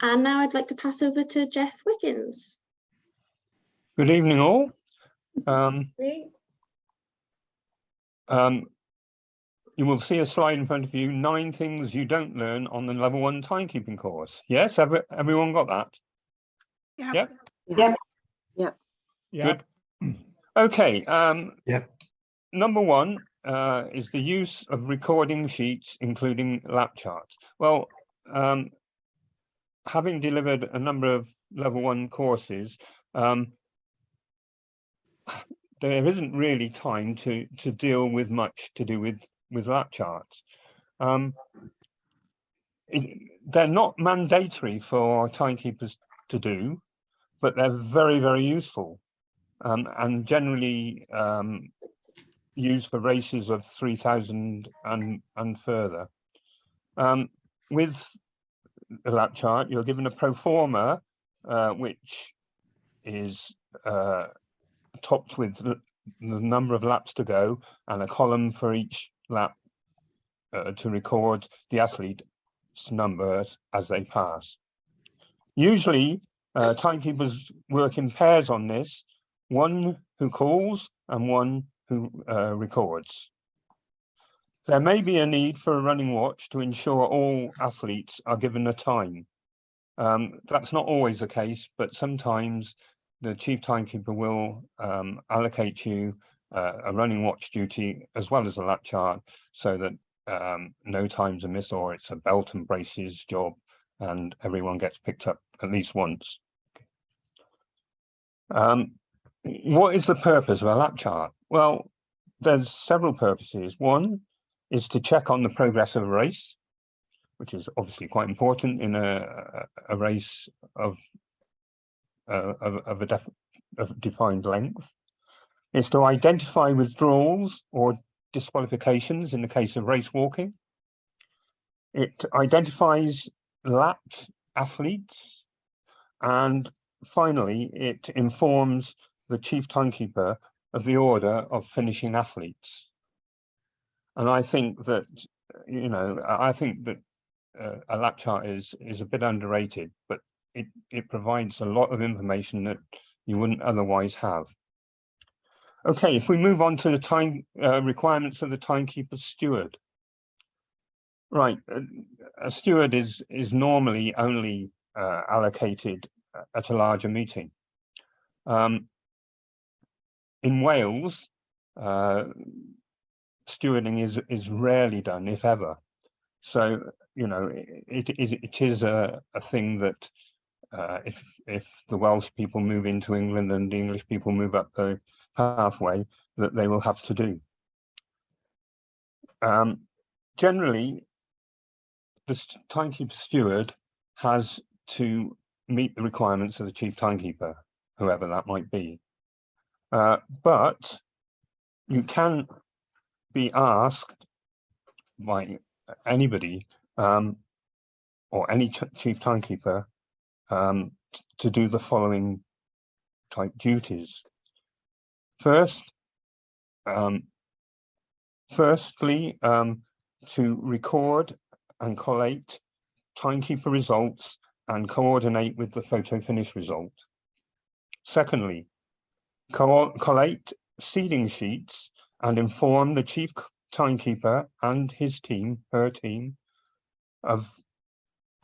And now I'd like to pass over to Jeff Wickens. Good evening, all. You will see a slide in front of you, 9 things you don't learn on the level 1 timekeeping course. Yes, everyone got that? Yep. Yep. Yep. Good. Okay. Yep. Number 1 is the use of recording sheets, including lap charts. Well, having delivered a number of level 1 courses, there isn't really time to deal with much to do with lap charts. They're not mandatory for timekeepers to do, but they're very, very useful, and generally used for races of 3,000 and further. With a lap chart, you're given a pro forma, which is topped with the number of laps to go and a column for each lap to record the athlete's numbers as they pass. Usually, timekeepers work in pairs on this, one who calls and one who records. There may be a need for a running watch to ensure all athletes are given a time. That's not always the case, but sometimes the chief timekeeper will allocate you a running watch duty as well as a lap chart, so that no times are missed, or it's a belt and braces job and everyone gets picked up at least once. What is the purpose of a lap chart? Well, there's several purposes. One is to check on the progress of a race, which is obviously quite important in a race of a defined length. It's to identify withdrawals or disqualifications in the case of race walking. It identifies lapped athletes, and finally, it informs the chief timekeeper of the order of finishing athletes. And I think that, you know, I think that a lap chart is a bit underrated, but it provides a lot of information that you wouldn't otherwise have. Okay, if we move on to the time requirements of the timekeeper steward. Right, a steward is normally only allocated at a larger meeting. In Wales, stewarding is rarely done, if ever. So, you know, it is a thing that if the Welsh people move into England and the English people move up the pathway, that they will have to do. Generally, the timekeeper steward has to meet the requirements of the chief timekeeper, whoever that might be. But you can be asked by anybody or any chief timekeeper to do the following type duties. Firstly, to record and collate timekeeper results and coordinate with the photo finish result. Secondly, collate seeding sheets and inform the chief timekeeper and his team, her team, of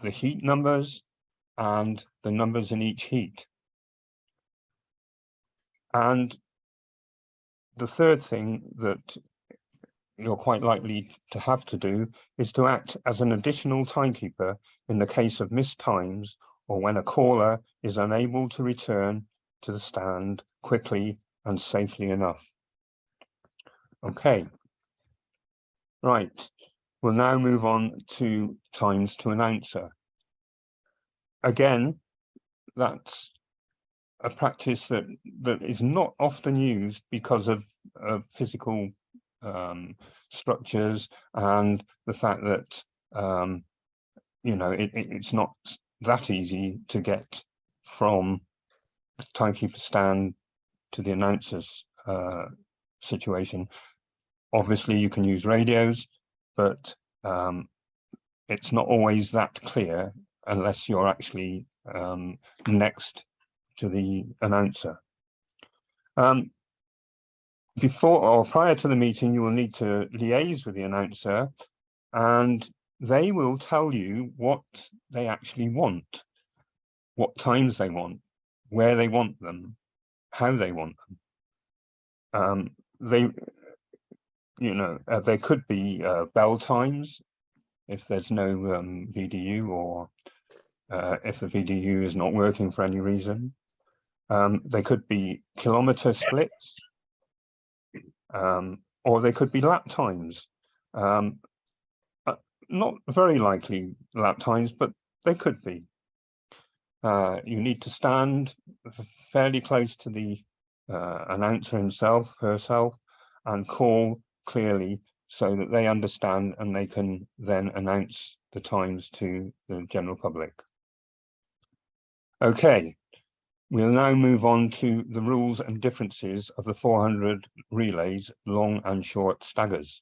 the heat numbers and the numbers in each heat. And the third thing that you're quite likely to have to do is to act as an additional timekeeper in the case of missed times or when a caller is unable to return to the stand quickly and safely enough. Okay. Right, we'll now move on to times to announcer. Again, that's a practice that is not often used because of physical structures and the fact that you know, it's not that easy to get from the timekeeper stand to the announcer's situation. Obviously, you can use radios, but it's not always that clear unless you're actually next to the announcer. Before or prior to the meeting, you will need to liaise with the announcer, and they will tell you what they actually want, what times they want, where they want them, how they want them. There could be bell times if there's no VDU, or if the VDU is not working for any reason. They could be kilometre splits, or they could be lap times. Not very likely lap times, but they could be. You need to stand fairly close to the announcer himself, herself, and call clearly so that they understand and they can then announce the times to the general public. Okay, we'll now move on to the rules and differences of the 400 relays, long and short staggers.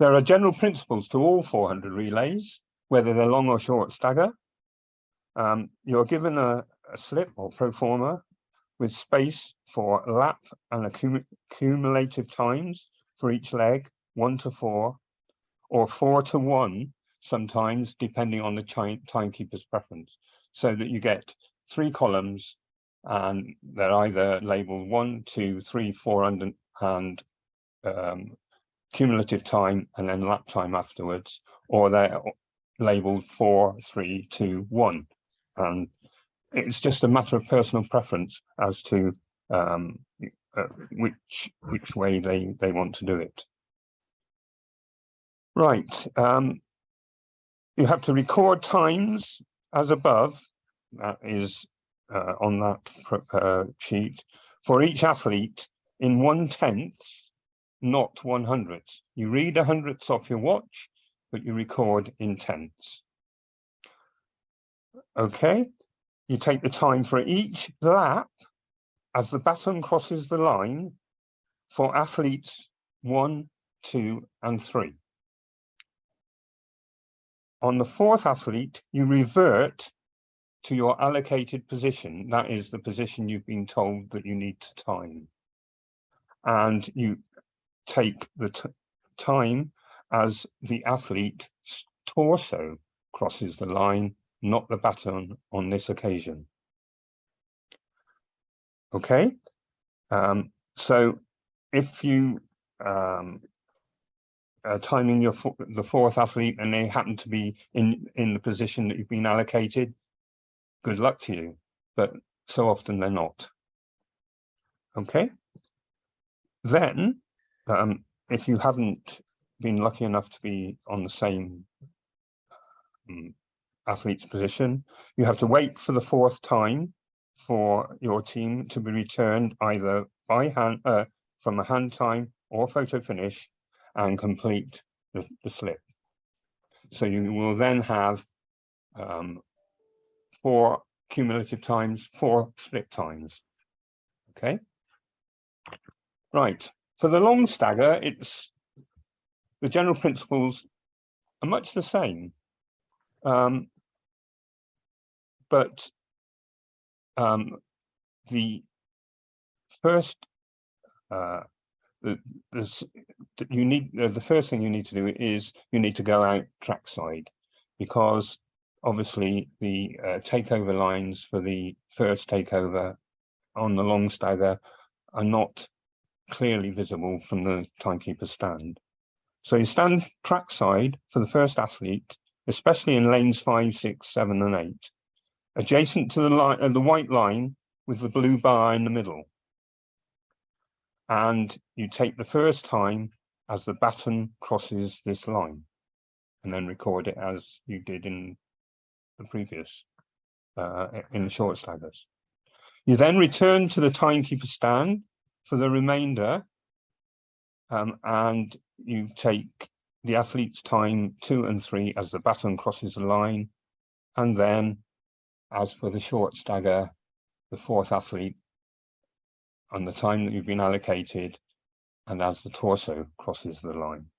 There are general principles to all 400 relays, whether they're long or short stagger. You're given a slip or pro forma with space for lap and cumulative times for each leg, 1 to 4, or 4 to 1, sometimes depending on the timekeeper's preference, so that you get 3 columns and they're either labeled 1, 2, 3, 4, and cumulative time and then lap time afterwards, or they're labeled 4, 3, 2, 1. And it's just a matter of personal preference as to which way they want to do it. Right, you have to record times as above, that is on that sheet, for each athlete in 1/10, not 100ths. You read 100ths off your watch, but you record in tenths. Okay, you take the time for each lap as the baton crosses the line for athletes 1, 2, and 3. On the 4th athlete, you revert to your allocated position. That is the position you've been told that you need to time. And you take the time as the athlete's torso crosses the line, not the baton on this occasion. Okay, so if you timing the 4th athlete and they happen to be in the position that you've been allocated, good luck to you, but so often they're not. Okay, then if you haven't been lucky enough to be on the same athlete's position, you have to wait for the 4th time for your team to be returned either by hand from a hand time or photo finish and complete the slip. So you will then have 4 cumulative times, 4 split times. Okay, right, for the long stagger, it's the general principles are much the same, but the first the first thing you need to do is you need to go out trackside, because obviously the takeover lines for the first takeover on the long stagger are not clearly visible from the timekeeper's stand. So you stand trackside for the first athlete, especially in lanes 5, 6, 7, and 8, adjacent to the white line with the blue bar in the middle. And you take the first time as the baton crosses this line, and then record it as you did in the previous, in the short staggers. You then return to the timekeeper stand for the remainder, and you take the athlete's time 2 and 3 as the baton crosses the line, and then, as for the short stagger, the 4th athlete and the time that you've been allocated, and as the torso crosses the line.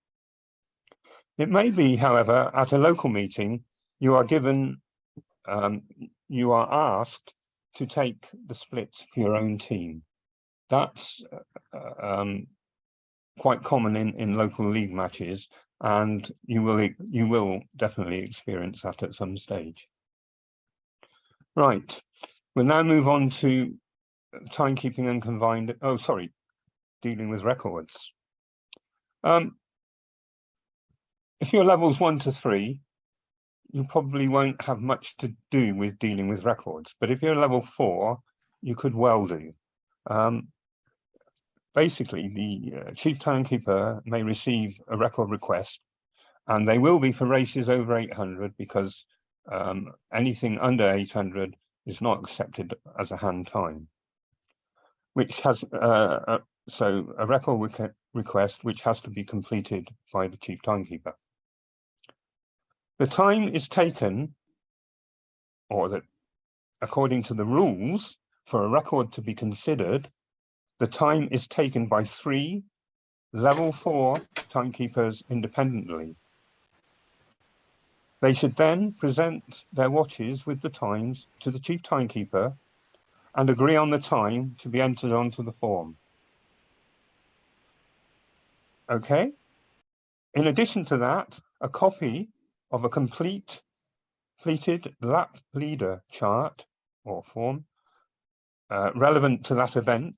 It may be, however, at a local meeting, you are given, you are asked to take the splits for your own team. That's quite common in local league matches, and you will definitely experience that at some stage. Right, we'll now move on to timekeeping and combined, dealing with records. If you're levels 1 to 3, you probably won't have much to do with dealing with records, but if you're level 4, you could well do. Basically, the chief timekeeper may receive a record request, and they will be for races over 800, because anything under 800 is not accepted as a hand time, which has so a record request which has to be completed by the chief timekeeper. The time is taken, or that according to the rules, for a record to be considered, the time is taken by 3 level 4 timekeepers independently. They should then present their watches with the times to the chief timekeeper and agree on the time to be entered onto the form. Okay. In addition to that, a copy of a completed lap leader chart or form relevant to that event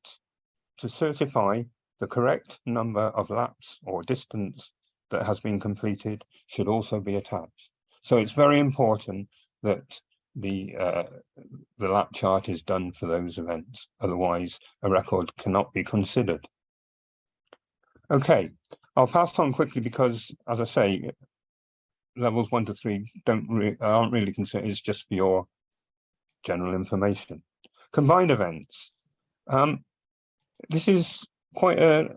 to certify the correct number of laps or distance that has been completed should also be attached. So it's very important that the lap chart is done for those events. Otherwise, a record cannot be considered. Okay, I'll pass on quickly because, as I say, levels 1 to 3 aren't really considered. It's just for your general information. Combined events. This is quite a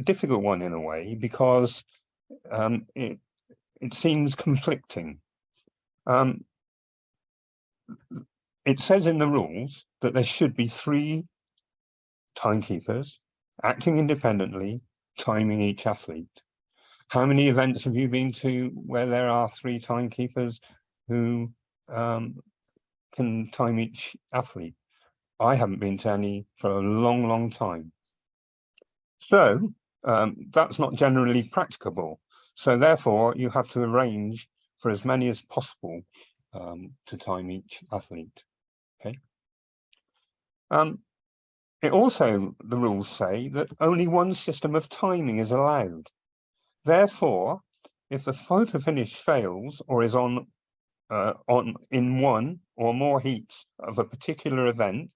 difficult one in a way, because it seems conflicting. It says in the rules that there should be 3 timekeepers acting independently, timing each athlete. How many events have you been to where there are 3 timekeepers who can time each athlete? I haven't been to any for a long, long time. So that's not generally practicable. So therefore, you have to arrange for as many as possible to time each athlete. Okay. It also, the rules say that only one system of timing is allowed. Therefore, if the photo finish fails or is in one or more heats of a particular event,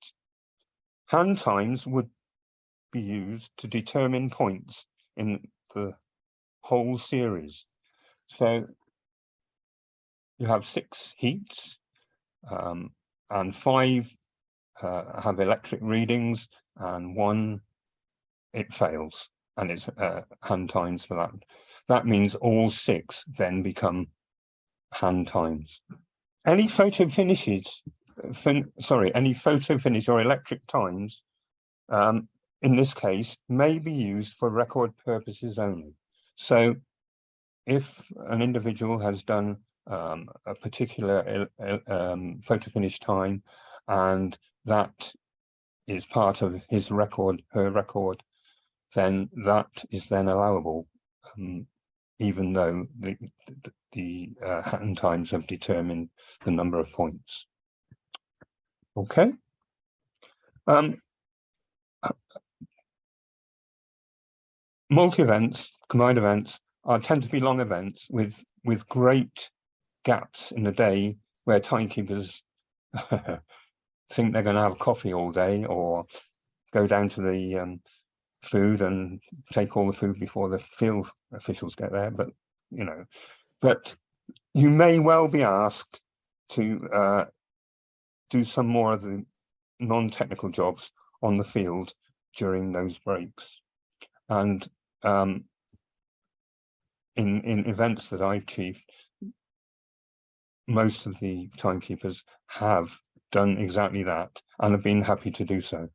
hand times would be used to determine points in the whole series. So you have 6 heats, and 5 have electric readings, and 1 it fails, and it's hand times for that. That means all 6 then become hand times. Any photo finish or electric times, in this case, may be used for record purposes only. So if an individual has done a particular photo finish time, and that is part of his record, her record, then that is then allowable, even though the hand times have determined the number of points. Okay. Multi-events, combined events, tend to be long events with great gaps in the day where timekeepers think they're going to have coffee all day, or go down to the food and take all the food before the field officials get there. But you may well be asked to do some more of the non-technical jobs on the field during those breaks. And in events that I've chiefed, most of the timekeepers have done exactly that and have been happy to do so,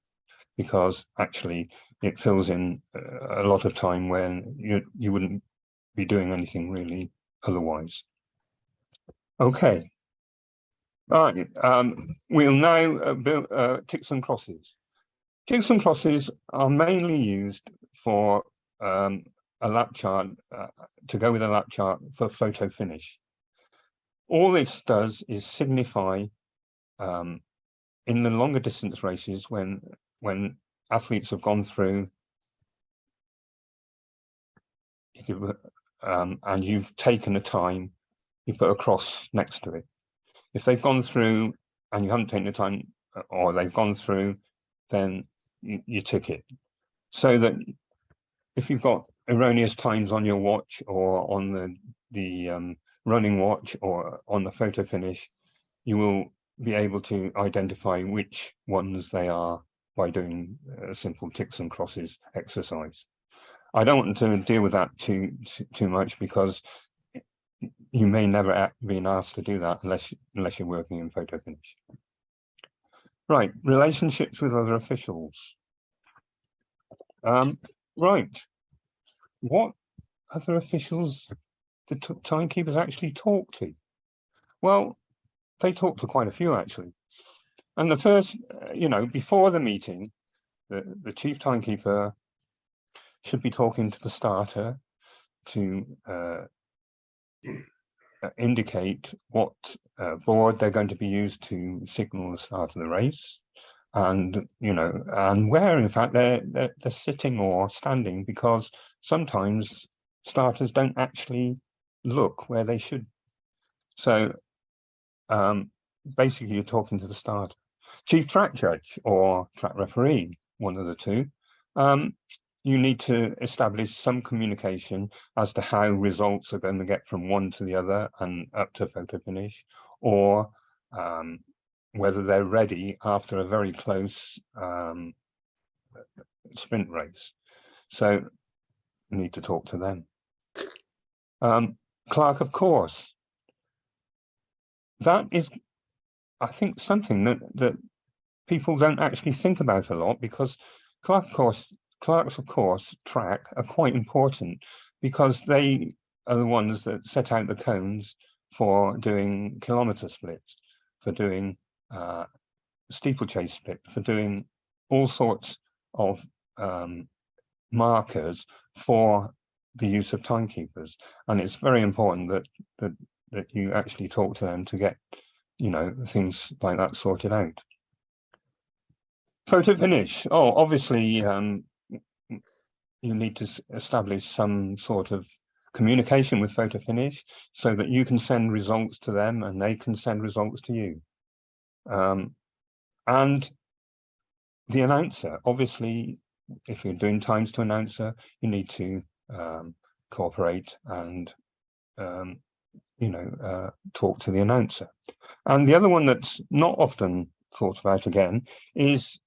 because actually it fills in a lot of time when you wouldn't be doing anything really otherwise. Okay. Right. We'll now build ticks and crosses. Ticks and crosses are mainly used for a lap chart, to go with a lap chart for photo finish. All this does is signify in the longer distance races when athletes have gone through and you've taken a time, you put a cross next to it. If they've gone through and you haven't taken the time, or they've gone through, then you tick it. So that if you've got erroneous times on your watch or on the running watch or on the photo finish, you will be able to identify which ones they are by doing a simple ticks and crosses exercise. I don't want to deal with that too much, because you may never be asked to do that unless you're working in photo finish. Right, relationships with other officials. Right, what other officials do timekeepers actually talk to? Well, they talk to quite a few actually. And the first, before the meeting, the chief timekeeper should be talking to the starter to indicate what board they're going to be used to signal the start of the race, and and where in fact they're sitting or standing, because sometimes starters don't actually look where they should. So basically you're talking to the starter. Chief track judge or track referee, one of the two, you need to establish some communication as to how results are going to get from one to the other and up to photo finish, or whether they're ready after a very close sprint race. So you need to talk to them. Clerk of course. That is, I think, something that people don't actually think about a lot, because clerks of course track are quite important, because they are the ones that set out the cones for doing kilometre splits, for doing steeplechase split, for doing all sorts of markers for the use of timekeepers. And it's very important that you actually talk to them to get things like that sorted out. Photo finish. Oh, obviously, you need to establish some sort of communication with photo finish so that you can send results to them and they can send results to you. And the announcer, obviously, if you're doing times to announcer, you need to cooperate and talk to the announcer. And the other one that's not often thought about again is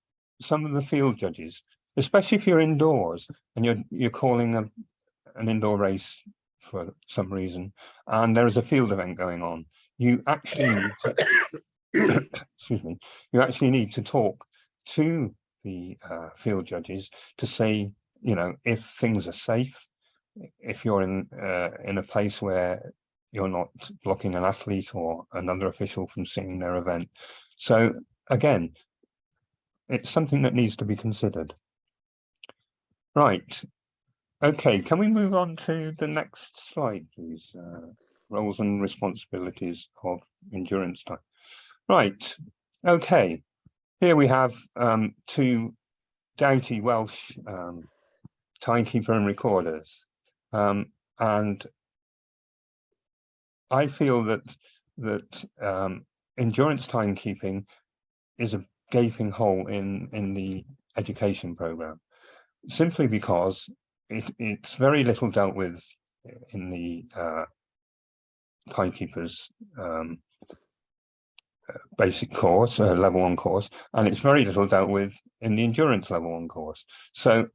some of the field judges, especially if you're indoors and you're calling an indoor race for some reason, and there is a field event going on. You actually need to, excuse me, you actually need to talk to the field judges to say, if things are safe, if you're in a place where you're not blocking an athlete or another official from seeing their event. So again, it's something that needs to be considered. Right. Okay, can we move on to the next slide, please? Roles and responsibilities of endurance time. Right. Okay. Here we have two doughty Welsh timekeeper and recorders. And I feel that endurance timekeeping is a gaping hole in the education program, simply because it's very little dealt with in the timekeepers basic course, level 1 course, and it's very little dealt with in the endurance level 1 course. So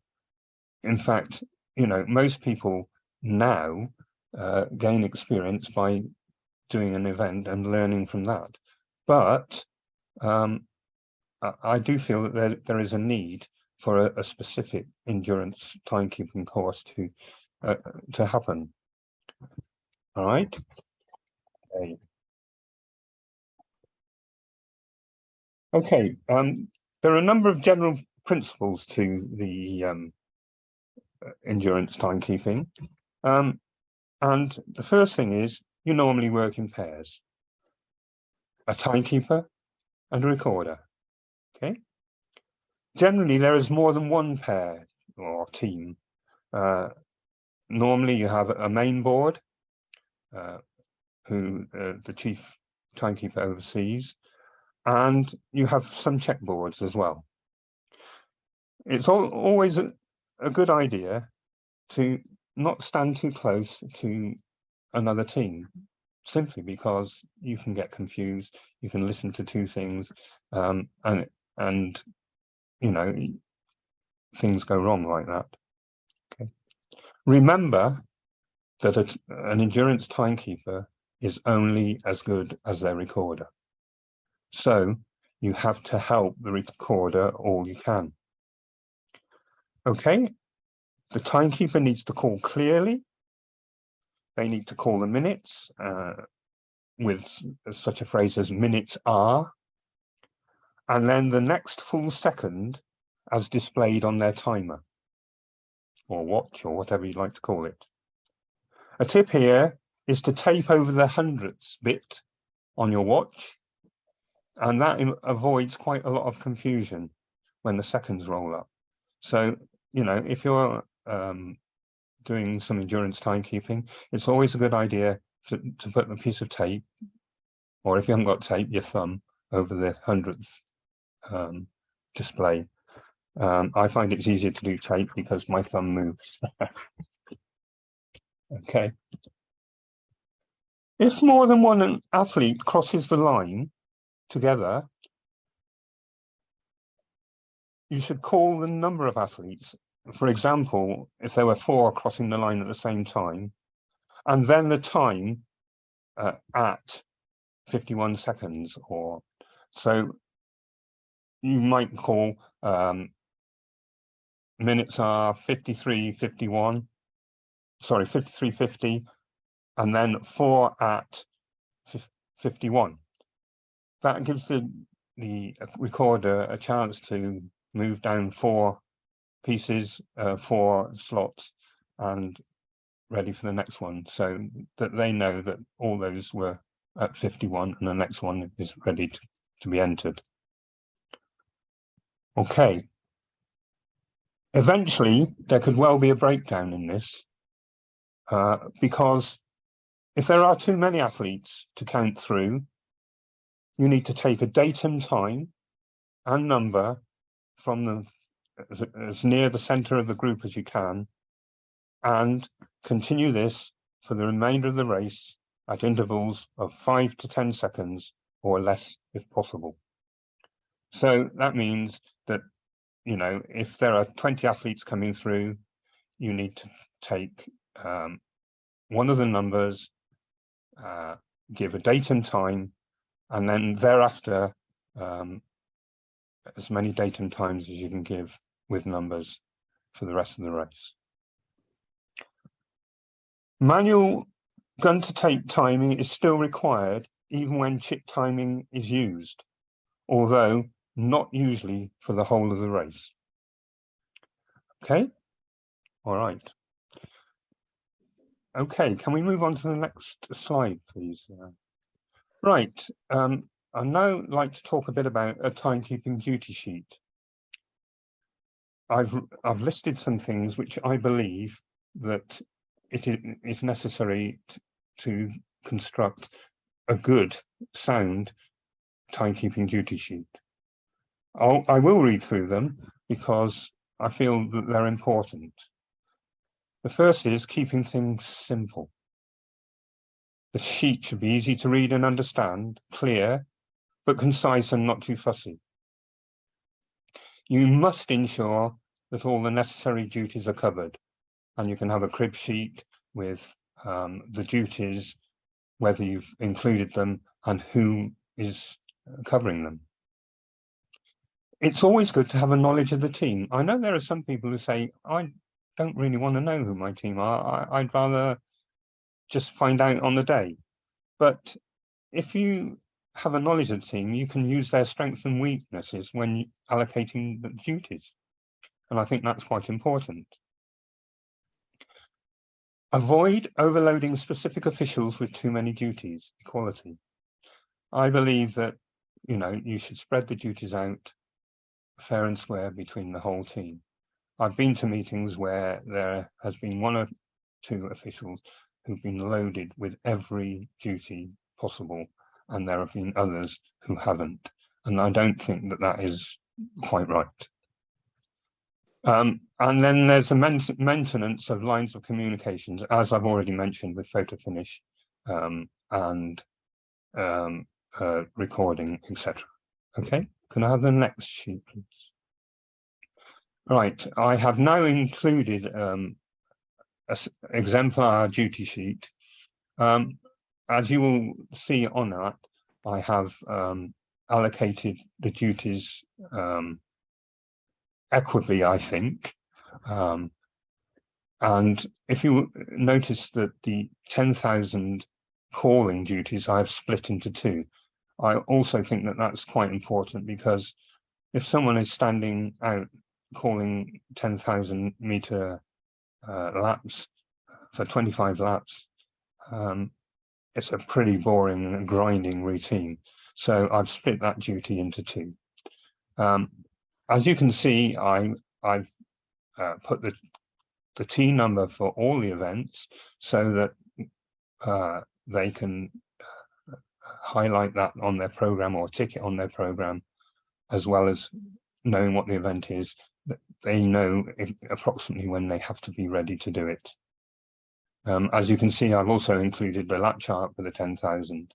in fact, most people now gain experience by doing an event and learning from that. But I do feel that there is a need for a specific endurance timekeeping course to happen. All right. Okay. Okay, there are a number of general principles to the endurance timekeeping. And the first thing is you normally work in pairs, a timekeeper and a recorder. Okay. Generally, there is more than one pair or team. Normally, you have a main board who the chief timekeeper oversees, and you have some checkboards as well. It's always a good idea to not stand too close to another team, simply because you can get confused, you can listen to two things, and you know, things go wrong like that. Okay. Remember that an endurance timekeeper is only as good as their recorder. So you have to help the recorder all you can. Okay, the timekeeper needs to call clearly. They need to call the minutes with such a phrase as minutes are, and then the next full second as displayed on their timer or watch or whatever you'd like to call it. A tip here is to tape over the hundredths bit on your watch, and that avoids quite a lot of confusion when the seconds roll up. So, you know, if you're doing some endurance timekeeping, it's always a good idea to put a piece of tape, or if you haven't got tape, your thumb over the hundredth display. I find it's easier to do tape because my thumb moves. Okay. If more than one athlete crosses the line together, you should call the number of athletes. For example, if there were 4 crossing the line at the same time, and then the time at 51 seconds, or so you might call minutes are 53:51, sorry, 53:50, and then 4 at 51. That gives the recorder a chance to move down 4 pieces, 4 slots, and ready for the next one, so that they know that all those were at 51 and the next one is ready to be entered. Okay. Eventually, there could well be a breakdown in this, because if there are too many athletes to count through, you need to take a date and time and number from as near the center of the group as you can, and continue this for the remainder of the race at intervals of 5 to 10 seconds or less if possible. So that means that, you know, if there are 20 athletes coming through, you need to take one of the numbers, give a date and time, and then thereafter as many date and times as you can give with numbers for the rest of the race. Manual gun to tape timing is still required even when chip timing is used, although not usually for the whole of the race. Okay, all right. Okay, can we move on to the next slide, please? Right, I'd now like to talk a bit about a timekeeping duty sheet. I've listed some things which I believe that it is necessary to construct a good, sound timekeeping duty sheet. I will read through them because I feel that they're important. The first is keeping things simple. The sheet should be easy to read and understand, clear, but concise and not too fussy. You must ensure that all the necessary duties are covered, and you can have a crib sheet with the duties, whether you've included them and who is covering them. It's always good to have a knowledge of the team. I know there are some people who say, I don't really want to know who my team are. I'd rather just find out on the day. But if you have a knowledge of the team, you can use their strengths and weaknesses when allocating the duties. And I think that's quite important. Avoid overloading specific officials with too many duties, equality. I believe that, you should spread the duties out fair and square between the whole team. I've been to meetings where there has been one or two officials who've been loaded with every duty possible, and there have been others who haven't. And I don't think that that is quite right. And then there's the maintenance of lines of communications, as I've already mentioned, with photo finish and recording, etc. Okay, can I have the next sheet, please? Right, I have now included an exemplar duty sheet. As you will see on that, I have allocated the duties equitably, I think. And if you notice that the 10,000 calling duties I've split into two, I also think that that's quite important, because if someone is standing out calling 10,000 meter laps for 25 laps, it's a pretty boring and grinding routine. So I've split that duty into two. As you can see, I've put the T number for all the events so that they can highlight that on their program or tick it on their program, as well as knowing what the event is. They know approximately when they have to be ready to do it. As you can see, I've also included the lap chart for the 10,000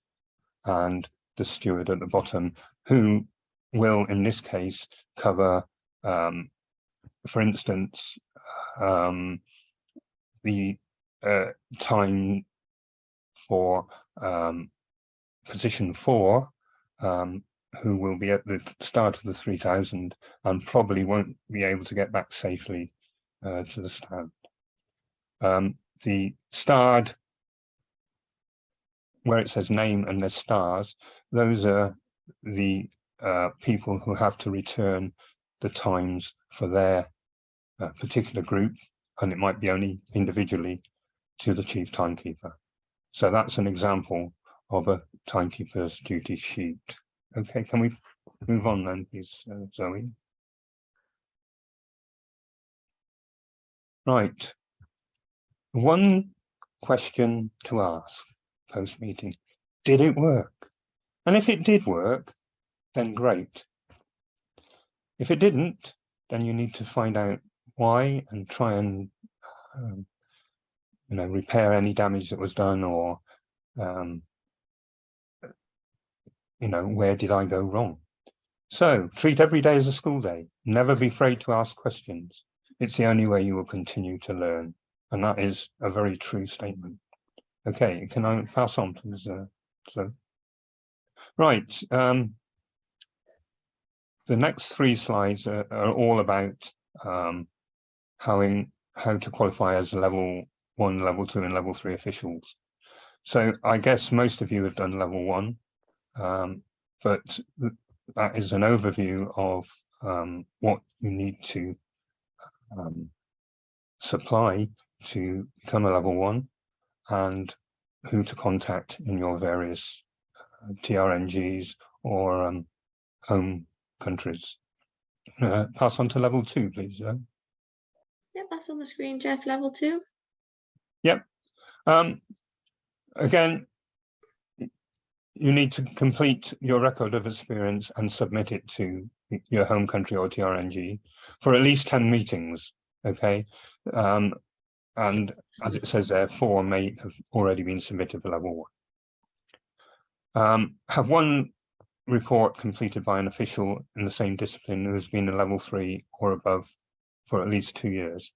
and the steward at the bottom, who will, in this case, cover, for instance, the time for position 4, who will be at the start of the 3,000 and probably won't be able to get back safely to the stand. The starred, where it says name and there's stars, those are the people who have to return the times for their particular group, and it might be only individually, to the chief timekeeper. So that's an example of a timekeeper's duty sheet. Okay, can we move on then, please, Zoe? Right. One question to ask post-meeting: did it work? And if it did work, then great. If it didn't, then you need to find out why and try and repair any damage that was done, or where did I go wrong? So treat every day as a school day. Never be afraid to ask questions. It's the only way you will continue to learn. And that is a very true statement. Okay, can I pass on, please? Right. The next 3 slides are all about how to qualify as level 1, level 2, and level 3 officials. So I guess most of you have done level 1, but that is an overview of what you need to supply to become a level 1, and who to contact in your various TRNGs or home countries. Pass on to level 2, please. Yep, that's on the screen, Jeff, level 2. Yep. Again, you need to complete your record of experience and submit it to your home country or TRNG for at least 10 meetings, okay? And as it says there, 4 may have already been submitted for level 1. Have one report completed by an official in the same discipline who has been a level 3 or above for at least 2 years.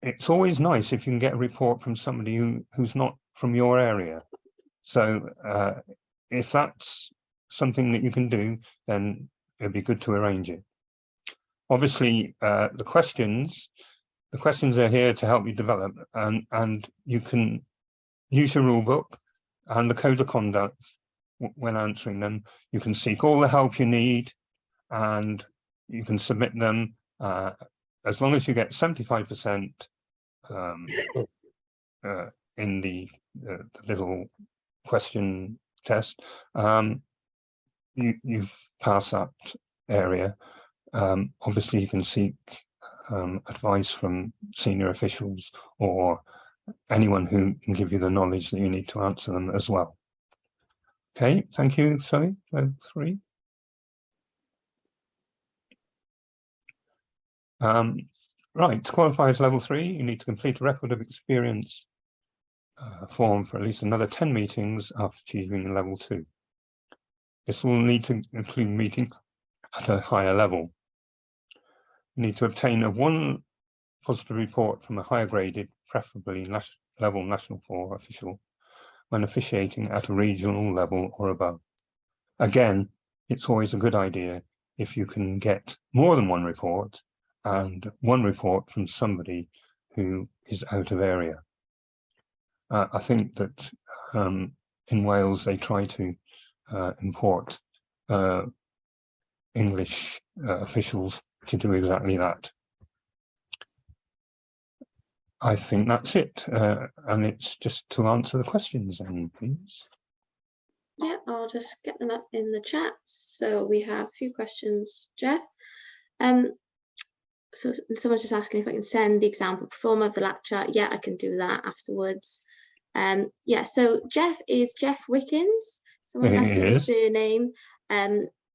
It's always nice if you can get a report from somebody who's not from your area. So if that's something that you can do, then it'd be good to arrange it. Obviously, the questions are here to help you develop, and you can use your rule book and the code of conduct when answering them. You can seek all the help you need, and you can submit them as long as you get 75% in the little question test. You've passed that area. Obviously, you can seek advice from senior officials or anyone who can give you the knowledge that you need to answer them as well. Okay, thank you, Zoe. So 3. Right, to qualify as level 3, you need to complete a record of experience form for at least another 10 meetings after achieving level 2. This will need to include meeting at a higher level. You need to obtain a 1 positive report from a higher graded, preferably level National 4 official when officiating at a regional level or above. Again, it's always a good idea if you can get more than 1 report, and 1 report from somebody who is out of area. I think that in Wales they try to import English officials to do exactly that. I think that's it, and it's just to answer the questions then, please. Yeah, I'll just get them up in the chat. So we have a few questions, Jeff. So someone's just asking if I can send the example performer of the lap chart. Yeah, I can do that afterwards. Yeah, so Jeff is Jeff Wickens. Someone's asking his surname.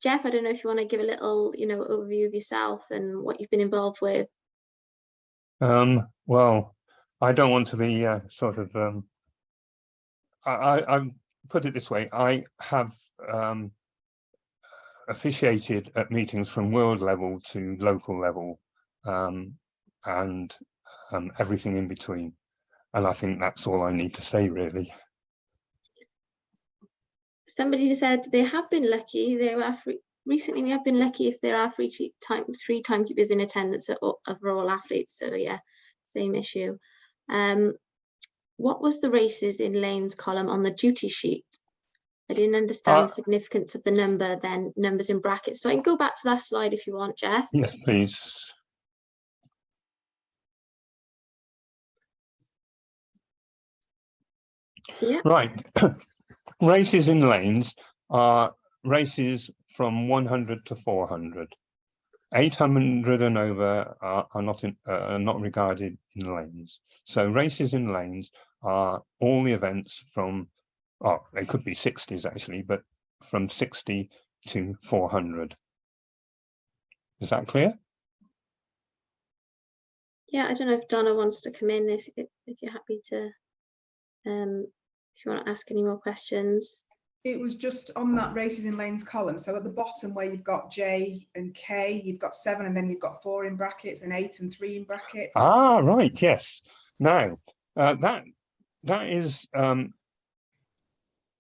Jeff, I don't know if you want to give a little, overview of yourself and what you've been involved with. Well, I don't want to be I put it this way. I have officiated at meetings from world level to local level, and everything in between. And I think that's all I need to say, really. Somebody just said they have been lucky. Recently, we have been lucky if there are 3 timekeepers in attendance of all athletes. So yeah, same issue. What was the races in lanes column on the duty sheet? I didn't understand the significance of the number, then numbers in brackets. So I can go back to that slide if you want, Jeff. Yes, please. Yeah. Right. Races in lanes are races from 100 to 400. 800 and over are not regarded in lanes. So races in lanes are all the events from, they could be 60s actually, but from 60 to 400. Is that clear? Yeah, I don't know if Donna wants to come in, if you're happy to, if you want to ask any more questions. It was just on that races in lanes column. So at the bottom where you've got J and K, you've got 7 and then you've got 4 in brackets and 8 and 3 in brackets. Ah, right, yes. Now, that is,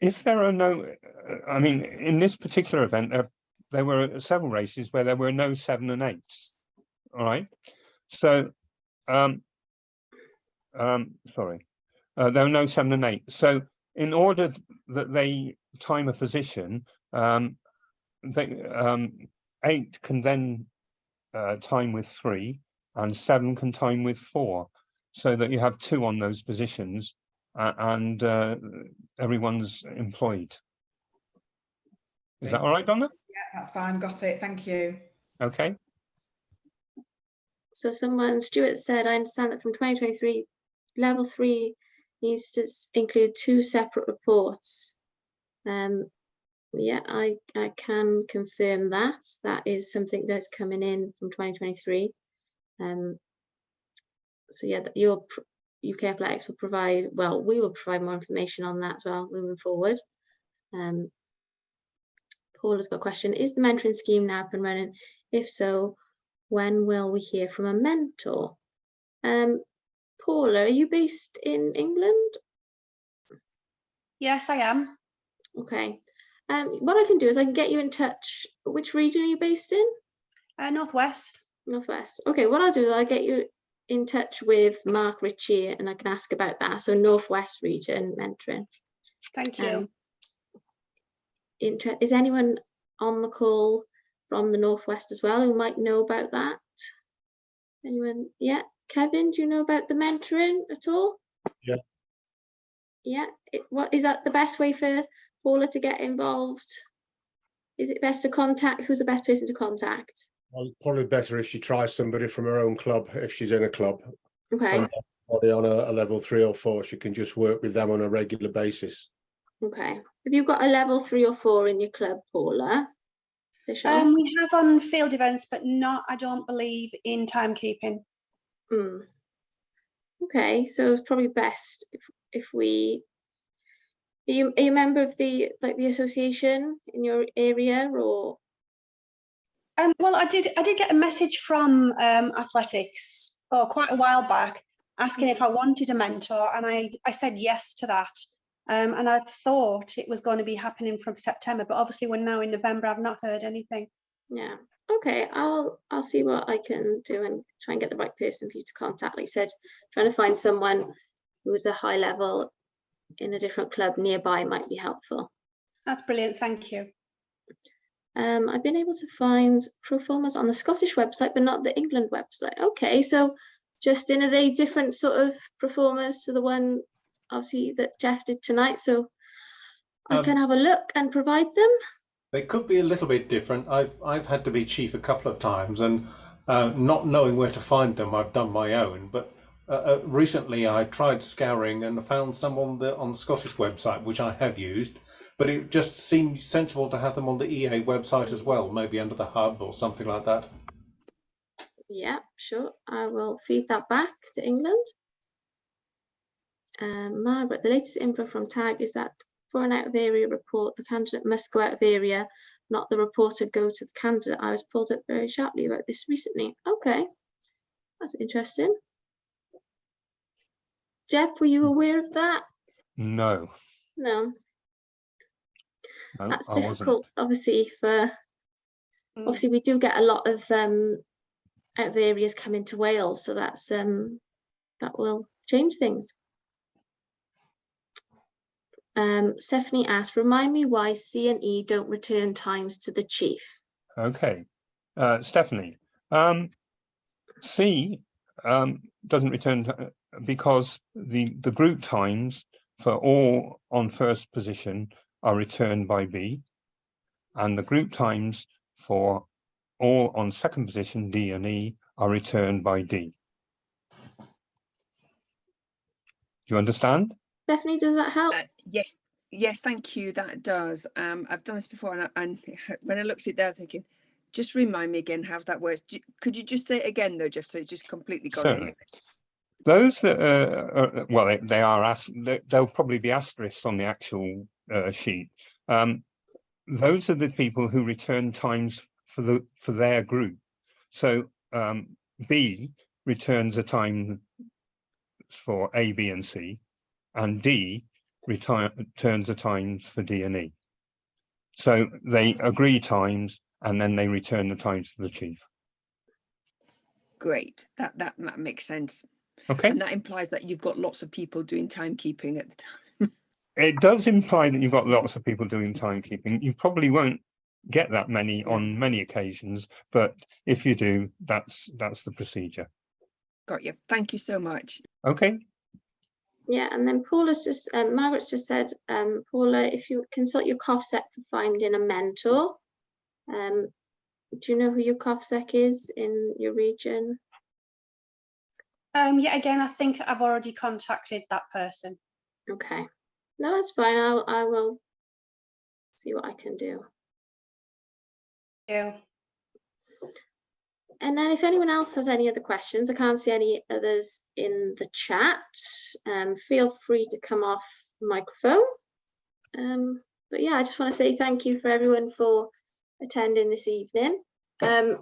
if there are no, I mean, in this particular event, there were several races where there were no 7 and 8s. All right. So, sorry, there were no 7 and 8. So in order that they time a position, 8 can then time with 3 and 7 can time with 4, so that you have 2 on those positions and everyone's employed. Is that all right, Donna? Yeah, that's fine. Got it. Thank you. Okay. So Stuart said, I understand that from 2023, level 3 needs to include 2 separate reports. Yeah, I can confirm that. That is something that's coming in from 2023. So yeah, your UK Athletics will provide, well, we will provide more information on that as well moving forward. Paul has got a question, is the mentoring scheme now up and running? If so, when will we hear from a mentor? Paula, are you based in England? Yes, I am. Okay. What I can do is I can get you in touch. Which region are you based in? Northwest. Northwest. Okay, what I'll do is I'll get you in touch with Mark Ritchie and I can ask about that. So Northwest region mentoring. Thank you. Is anyone on the call from the Northwest as well who might know about that? Anyone? Yeah, Kevin, do you know about the mentoring at all? Yeah. Yeah, what is that the best way for Paula to get involved? Is it best to contact, who's the best person to contact? Well, probably better if she tries somebody from her own club, if she's in a club. Okay. And somebody on a level 3 or 4, she can just work with them on a regular basis. Okay. Have you got a level 3 or 4 in your club, Paula? We have on field events, but not, I don't believe, in timekeeping. Okay, so it's probably best if we. Are you a member of the association in your area, or? Well, I did get a message from athletics quite a while back asking if I wanted a mentor, and I said yes to that. And I thought it was going to be happening from September, but obviously we're now in November. I've not heard anything. Yeah. Okay. I'll see what I can do and try and get the right person for you to contact. Like I said, trying to find someone who is a high level in a different club nearby might be helpful. That's brilliant. Thank you. I've been able to find performers on the Scottish website, but not the England website. Okay, so Justin, are they different sort of performers to the one obviously that Jeff did tonight? So I can have a look and provide them. They could be a little bit different. I've had to be chief a couple of times, and not knowing where to find them, I've done my own. But recently I tried scouring and found some on the Scottish website, which I have used. But it just seemed sensible to have them on the EA website as well, maybe under the hub or something like that. Yeah, sure. I will feed that back to England. Margaret, the latest info from TAG is that for an out of area report, the candidate must go out of area, not the reporter go to the candidate. I was pulled up very sharply about this recently. Okay, that's interesting. Jeff, were you aware of that? No. No. No, That's I difficult, wasn't. obviously, obviously we do get a lot of out of areas coming to Wales, so that's that will change things. Stephanie asked, remind me why C and E don't return times to the chief. Okay, Stephanie, C doesn't return because the group times for all on first position are returned by B, and the group times for all on second position, D and E, are returned by D. Do you understand? Stephanie, does that help? Yes, thank you. That does. I've done this before, and when I looked at it there, thinking, just remind me again how that works. Could you just say it again, though, Jeff, so it's just completely gone? Certainly. Those that well, they are they'll probably be asterisks on the actual sheet. Those are the people who return times for their group. So B returns a time for A, B, and C, and D returns a times for D and E. So they agree times, and then they return the times to the chief. Great. That makes sense. Okay. And that implies that you've got lots of people doing timekeeping at the time. It does imply that you've got lots of people doing timekeeping. You probably won't get that many on many occasions, but if you do, that's the procedure. Got you. Thank you so much. Okay. Yeah, and then Paula's just Margaret's just said, Paula, if you consult your COFSEC for finding a mentor, do you know who your COFSEC is in your region? Yeah, again, I think I've already contacted that person. Okay, no, that's fine. I will see what I can do. Yeah. And then if anyone else has any other questions, I can't see any others in the chat. Feel free to come off the microphone. But yeah, I just want to say thank you for everyone for attending this evening. I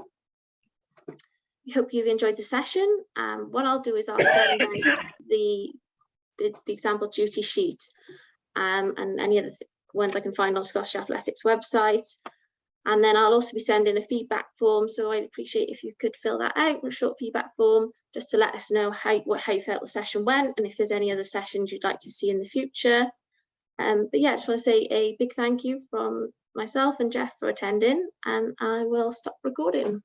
hope you've enjoyed the session. What I'll do is I'll send out the example duty sheet and any other ones I can find on Scottish Athletics website. And then I'll also be sending a feedback form. So I'd appreciate if you could fill that out, a short feedback form, just to let us know how you felt the session went, and if there's any other sessions you'd like to see in the future. But yeah, I just want to say a big thank you from myself and Jeff for attending, and I will stop recording.